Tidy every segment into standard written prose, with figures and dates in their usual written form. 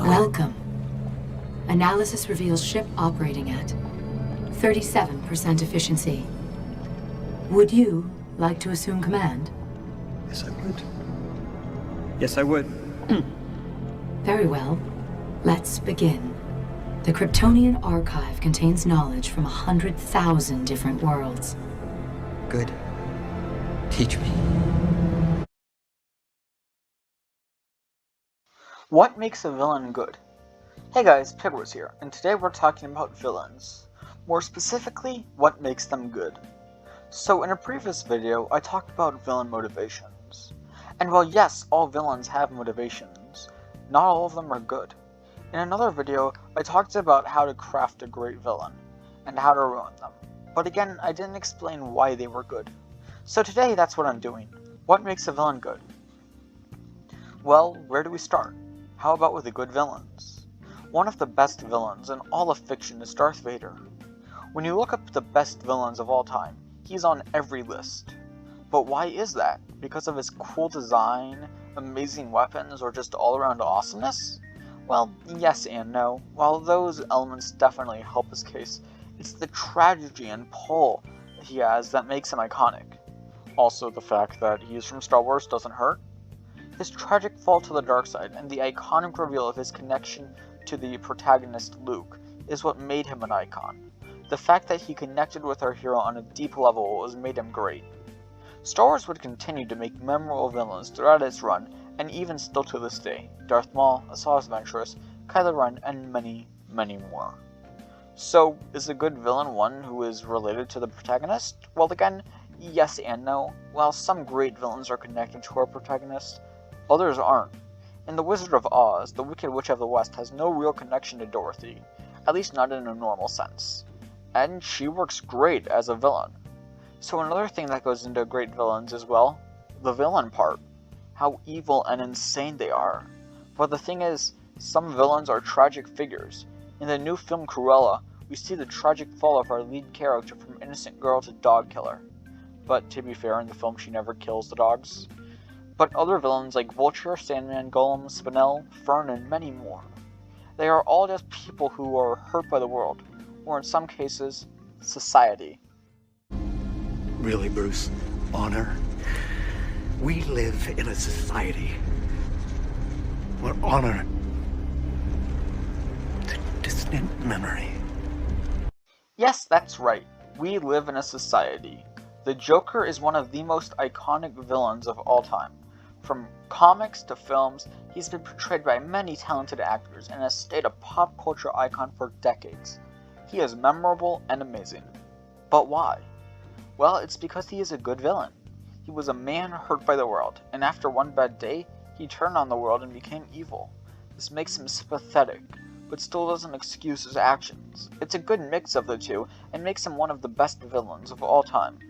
Welcome. Analysis reveals ship operating at 37% efficiency. Would you like to assume command? Yes, I would. Yes, I would. Very well. Let's begin. The Kryptonian archive contains knowledge from 100,000 different worlds. Good. Teach me. What makes a villain good? Hey guys, Pigwars here, and today we're talking about villains. More specifically, what makes them good. So in a previous video, I talked about villain motivations. And while yes, all villains have motivations, not all of them are good. In another video, I talked about how to craft a great villain, and how to ruin them. But again, I didn't explain why they were good. So today, that's what I'm doing. What makes a villain good? Well, where do we start? How about with the good villains? One of the best villains in all of fiction is Darth Vader. When you look up the best villains of all time, he's on every list. But why is that? Because of his cool design, amazing weapons, or just all-around awesomeness? Well, yes and no. While those elements definitely help his case, it's the tragedy and pull he has that makes him iconic. Also, the fact that he is from Star Wars doesn't hurt. His tragic fall to the dark side and the iconic reveal of his connection to the protagonist Luke is what made him an icon. The fact that he connected with our hero on a deep level was made him great. Star Wars would continue to make memorable villains throughout its run, and even still to this day. Darth Maul, Asajj Ventress, Kylo Ren, and many, many more. So, is a good villain one who is related to the protagonist? Well again, yes and no. While some great villains are connected to our protagonist, others aren't. In The Wizard of Oz, the Wicked Witch of the West has no real connection to Dorothy, at least not in a normal sense. And she works great as a villain. So another thing that goes into great villains is, well, the villain part. How evil and insane they are. But the thing is, some villains are tragic figures. In the new film Cruella, we see the tragic fall of our lead character from innocent girl to dog killer. But to be fair, in the film she never kills the dogs. But other villains like Vulture, Sandman, Golem, Spinel, Fern, and many more. They are all just people who are hurt by the world, or in some cases, society. Really, Bruce? Honor? We live in a society where honor is a distant memory. Yes, that's right. We live in a society. The Joker is one of the most iconic villains of all time. From comics to films, he's been portrayed by many talented actors and has stayed a pop culture icon for decades. He is memorable and amazing. But why? Well, it's because he is a good villain. He was a man hurt by the world, and after one bad day, he turned on the world and became evil. This makes him sympathetic, but still doesn't excuse his actions. It's a good mix of the two, and makes him one of the best villains of all time.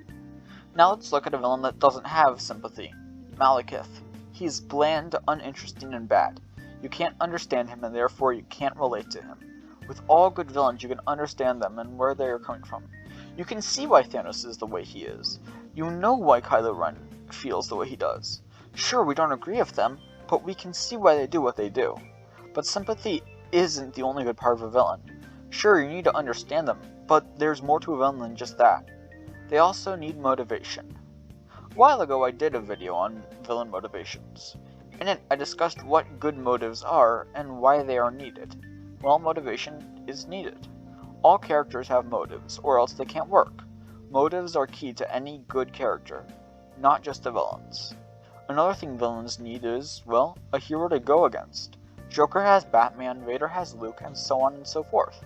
Now let's look at a villain that doesn't have sympathy. Malekith. He is bland, uninteresting, and bad. You can't understand him, and therefore you can't relate to him. With all good villains, you can understand them and where they are coming from. You can see why Thanos is the way he is. You know why Kylo Ren feels the way he does. Sure, we don't agree with them, but we can see why they do what they do. But sympathy isn't the only good part of a villain. Sure, you need to understand them, but there's more to a villain than just that. They also need motivation. A while ago I did a video on villain motivations. In it, I discussed what good motives are and why they are needed. Well, motivation is needed. All characters have motives, or else they can't work. Motives are key to any good character, not just the villains. Another thing villains need is, well, a hero to go against. Joker has Batman, Vader has Luke, and so on and so forth.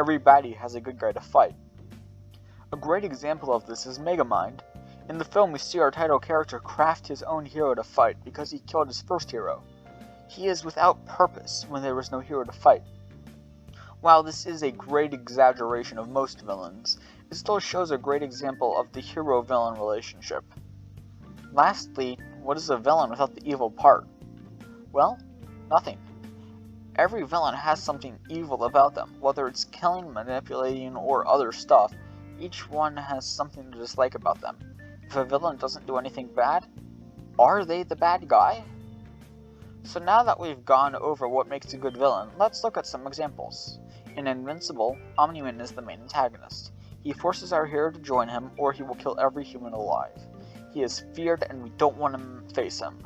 Every baddie has a good guy to fight. A great example of this is Megamind. In the film, we see our title character craft his own hero to fight because he killed his first hero. He is without purpose when there was no hero to fight. While this is a great exaggeration of most villains, it still shows a great example of the hero-villain relationship. Lastly, what is a villain without the evil part? Well, nothing. Every villain has something evil about them, whether it's killing, manipulating, or other stuff. Each one has something to dislike about them. If a villain doesn't do anything bad, are they the bad guy? So now that we've gone over what makes a good villain, let's look at some examples. In Invincible, Omni-Man is the main antagonist. He forces our hero to join him, or he will kill every human alive. He is feared and we don't want to face him.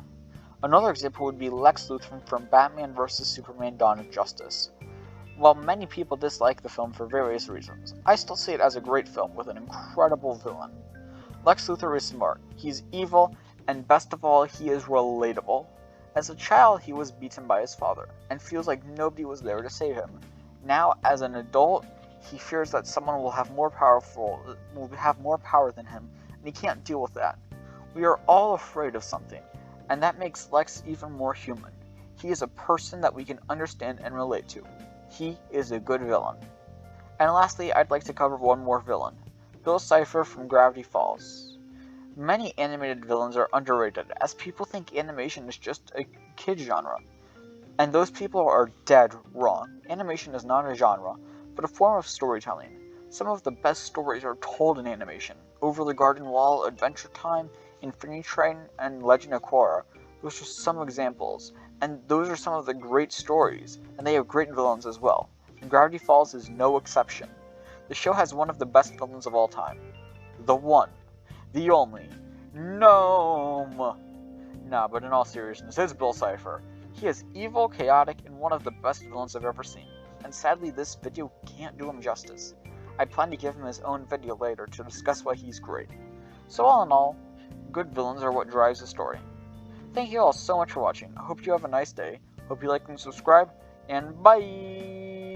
Another example would be Lex Luthor from Batman vs Superman: Dawn of Justice. While many people dislike the film for various reasons, I still see it as a great film with an incredible villain. Lex Luthor is smart, he's evil, and best of all, he is relatable. As a child, he was beaten by his father, and feels like nobody was there to save him. Now, as an adult, he fears that someone will have more power than him, and he can't deal with that. We are all afraid of something, and that makes Lex even more human. He is a person that we can understand and relate to. He is a good villain. And lastly, I'd like to cover one more villain, Bill Cipher from Gravity Falls. Many animated villains are underrated, as people think animation is just a kid genre. And those people are dead wrong. Animation is not a genre, but a form of storytelling. Some of the best stories are told in animation. Over the Garden Wall, Adventure Time, Infinity Train, and Legend of Korra. Those are some examples, and those are some of the great stories, and they have great villains as well. And Gravity Falls is no exception. The show has one of the best villains of all time. The one. The only. Gnome! Nah, but in all seriousness, it's Bill Cipher. He is evil, chaotic, and one of the best villains I've ever seen. And sadly, this video can't do him justice. I plan to give him his own video later to discuss why he's great. So all in all, good villains are what drives the story. Thank you all so much for watching. I hope you have a nice day. Hope you like and subscribe, and bye!